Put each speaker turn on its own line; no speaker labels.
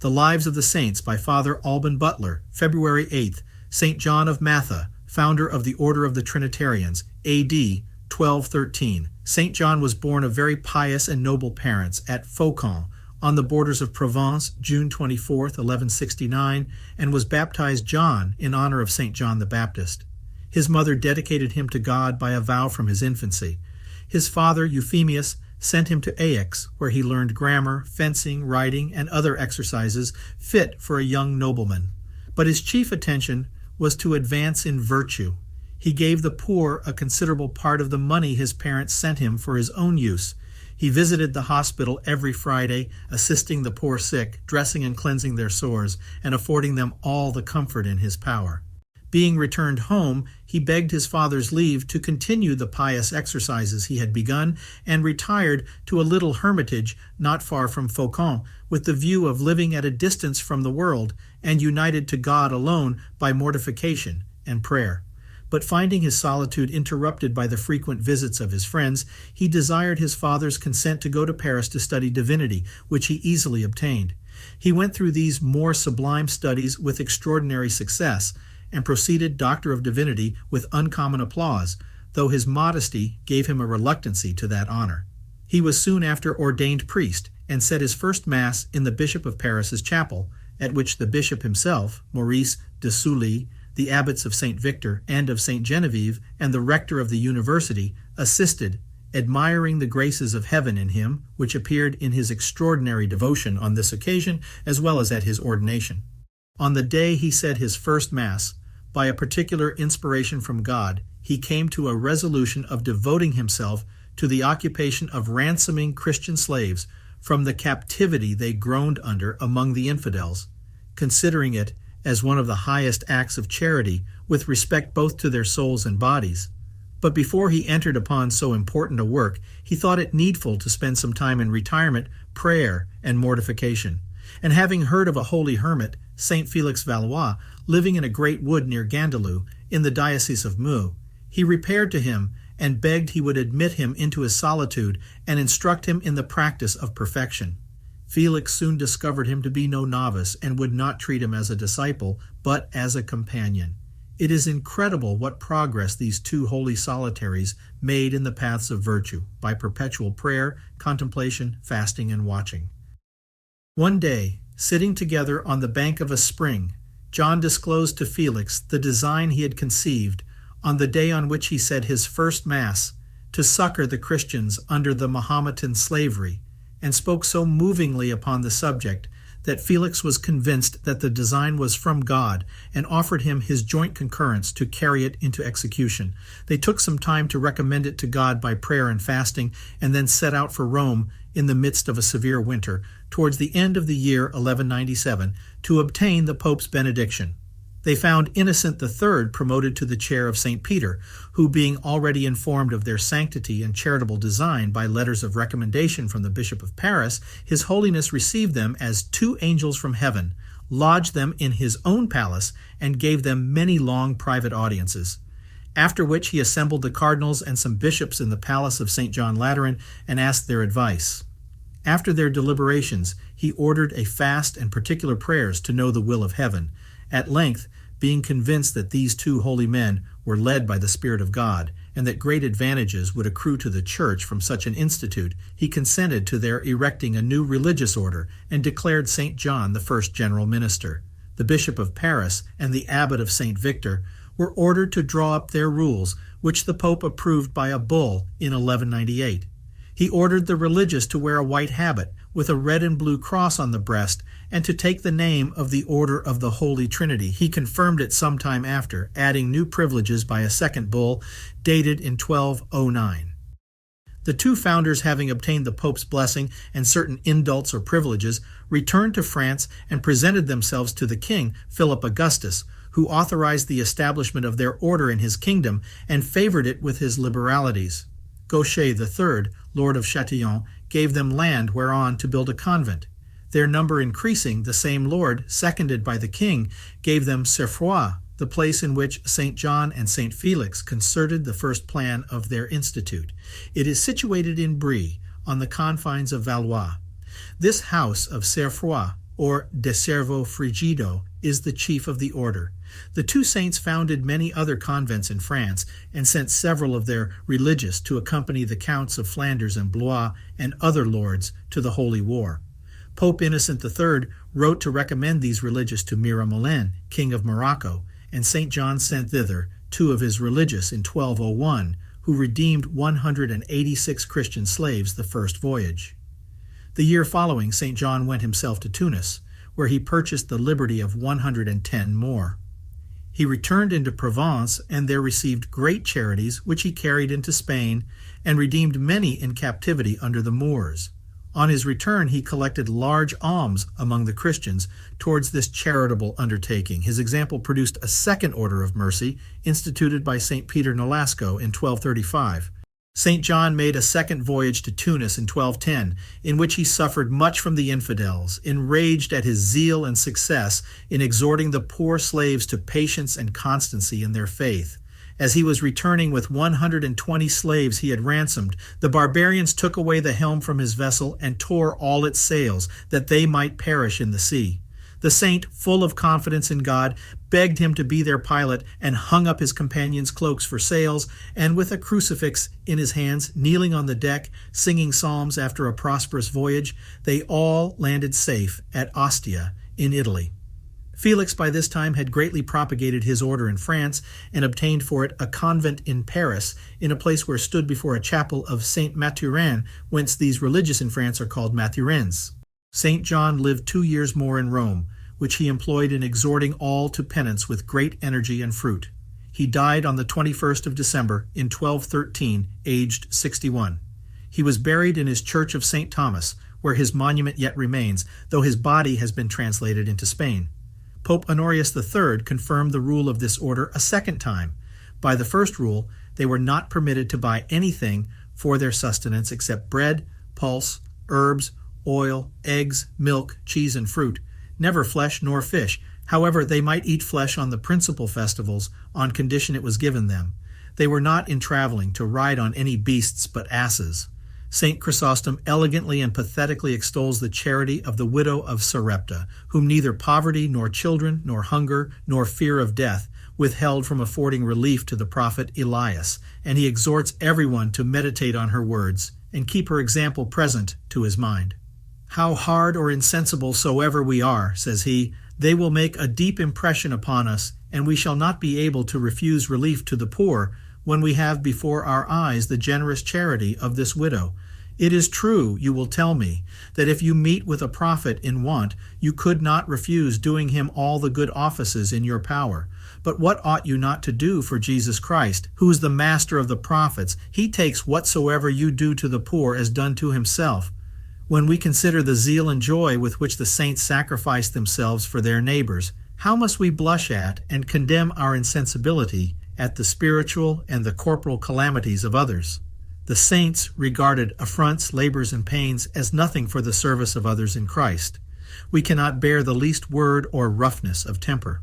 The Lives of the Saints by Father Alban Butler, February 8th. St. John of Matha, founder of the Order of the Trinitarians, A.D. 1213. St. John was born of very pious and noble parents at Faucon, on the borders of Provence, June 24, 1169, and was baptized John in honor of St. John the Baptist. His mother dedicated him to God by a vow from his infancy. His father, Euphemius, sent him to Aix, where he learned grammar, fencing, riding, and other exercises fit for a young nobleman. But his chief attention was to advance in virtue. He gave the poor a considerable part of the money his parents sent him for his own use. He visited the hospital every Friday, assisting the poor sick, dressing and cleansing their sores, and affording them all the comfort in his power. Being returned home, he begged his father's leave to continue the pious exercises he had begun and retired to a little hermitage not far from Faucon, with the view of living at a distance from the world and united to God alone by mortification and prayer. But finding his solitude interrupted by the frequent visits of his friends, he desired his father's consent to go to Paris to study divinity, which he easily obtained. He went through these more sublime studies with extraordinary success, and proceeded Doctor of Divinity with uncommon applause, though his modesty gave him a reluctancy to that honor. He was soon after ordained priest, and said his first Mass in the Bishop of Paris's chapel, at which the bishop himself, Maurice de Sully, the abbots of St. Victor and of St. Genevieve, and the rector of the university, assisted, admiring the graces of heaven in him, which appeared in his extraordinary devotion on this occasion, as well as at his ordination. On the day he said his first Mass, by a particular inspiration from God, he came to a resolution of devoting himself to the occupation of ransoming Christian slaves from the captivity they groaned under among the infidels, considering it as one of the highest acts of charity with respect both to their souls and bodies. But before he entered upon so important a work, he thought it needful to spend some time in retirement, prayer, and mortification. And having heard of a holy hermit, St. Felix of Valois, living in a great wood near Gandalou, in the diocese of Meaux, he repaired to him and begged he would admit him into his solitude and instruct him in the practice of perfection. Felix soon discovered him to be no novice and would not treat him as a disciple, but as a companion. It is incredible what progress these two holy solitaries made in the paths of virtue by perpetual prayer, contemplation, fasting, and watching. One day, sitting together on the bank of a spring, John disclosed to Felix the design he had conceived on the day on which he said his first Mass to succor the Christians under the Mahometan slavery, and spoke so movingly upon the subject that Felix was convinced that the design was from God and offered him his joint concurrence to carry it into execution. They took some time to recommend it to God by prayer and fasting, and then set out for Rome in the midst of a severe winter, towards the end of the year 1197, to obtain the Pope's benediction. They found Innocent III promoted to the chair of St. Peter, who, being already informed of their sanctity and charitable design by letters of recommendation from the Bishop of Paris, His Holiness received them as two angels from heaven, lodged them in his own palace, and gave them many long private audiences. After which he assembled the cardinals and some bishops in the palace of St. John Lateran and asked their advice. After their deliberations, he ordered a fast and particular prayers to know the will of heaven. At length, being convinced that these two holy men were led by the Spirit of God, and that great advantages would accrue to the Church from such an institute, he consented to their erecting a new religious order, and declared St. John the first general minister. The Bishop of Paris and the Abbot of St. Victor were ordered to draw up their rules, which the Pope approved by a bull in 1198. He ordered the religious to wear a white habit with a red and blue cross on the breast, and to take the name of the Order of the Holy Trinity. He confirmed it some time after, adding new privileges by a second bull dated in 1209. The two founders, having obtained the Pope's blessing and certain indults or privileges, returned to France and presented themselves to the king, Philip Augustus, who authorized the establishment of their order in his kingdom and favored it with his liberalities. Gaucher III, Lord of Châtillon, gave them land whereon to build a convent. Their number increasing, the same Lord, seconded by the king, gave them Cerfois, the place in which St. John and St. Felix concerted the first plan of their institute. It is situated in Brie, on the confines of Valois. This house of Cerfois or de servo frigido, is the chief of the order. The two saints founded many other convents in France and sent several of their religious to accompany the counts of Flanders and Blois and other lords to the Holy War. Pope Innocent III wrote to recommend these religious to Miramelin, king of Morocco, and St. John sent thither two of his religious in 1201, who redeemed 186 Christian slaves the first voyage. The year following, St. John went himself to Tunis, where he purchased the liberty of 110 more. He returned into Provence and there received great charities, which he carried into Spain, and redeemed many in captivity under the Moors. On his return, he collected large alms among the Christians towards this charitable undertaking. His example produced a second order of mercy, instituted by St. Peter Nolasco in 1235. St. John made a second voyage to Tunis in 1210, in which he suffered much from the infidels, enraged at his zeal and success in exhorting the poor slaves to patience and constancy in their faith. As he was returning with 120 slaves he had ransomed, the barbarians took away the helm from his vessel and tore all its sails, that they might perish in the sea. The saint, full of confidence in God, begged him to be their pilot and hung up his companions' cloaks for sails, and with a crucifix in his hands, kneeling on the deck, singing psalms after a prosperous voyage, they all landed safe at Ostia in Italy. Felix by this time had greatly propagated his order in France and obtained for it a convent in Paris, in a place where stood before a chapel of Saint Mathurin, whence these religious in France are called Mathurins. St. John lived 2 years more in Rome, which he employed in exhorting all to penance with great energy and fruit. He died on the 21st of December in 1213, aged 61. He was buried in his church of St. Thomas, where his monument yet remains, though his body has been translated into Spain. Pope Honorius III confirmed the rule of this order a second time. By the first rule, they were not permitted to buy anything for their sustenance except bread, pulse, herbs, oil, eggs, milk, cheese, and fruit, never flesh nor fish. However, they might eat flesh on the principal festivals, on condition it was given them. They were not in traveling to ride on any beasts but asses. St. Chrysostom elegantly and pathetically extols the charity of the widow of Sarepta, whom neither poverty, nor children, nor hunger, nor fear of death withheld from affording relief to the prophet Elias, and he exhorts everyone to meditate on her words and keep her example present to his mind. "How hard or insensible soever we are," says he, "they will make a deep impression upon us, and we shall not be able to refuse relief to the poor when we have before our eyes the generous charity of this widow. It is true, you will tell me, that if you meet with a prophet in want, you could not refuse doing him all the good offices in your power. But what ought you not to do for Jesus Christ, who is the master of the prophets? He takes whatsoever you do to the poor as done to himself. When we consider the zeal and joy with which the saints sacrifice themselves for their neighbors, how must we blush at and condemn our insensibility at the spiritual and the corporal calamities of others? The saints regarded affronts, labors, and pains as nothing for the service of others in Christ. We cannot bear the least word or roughness of temper.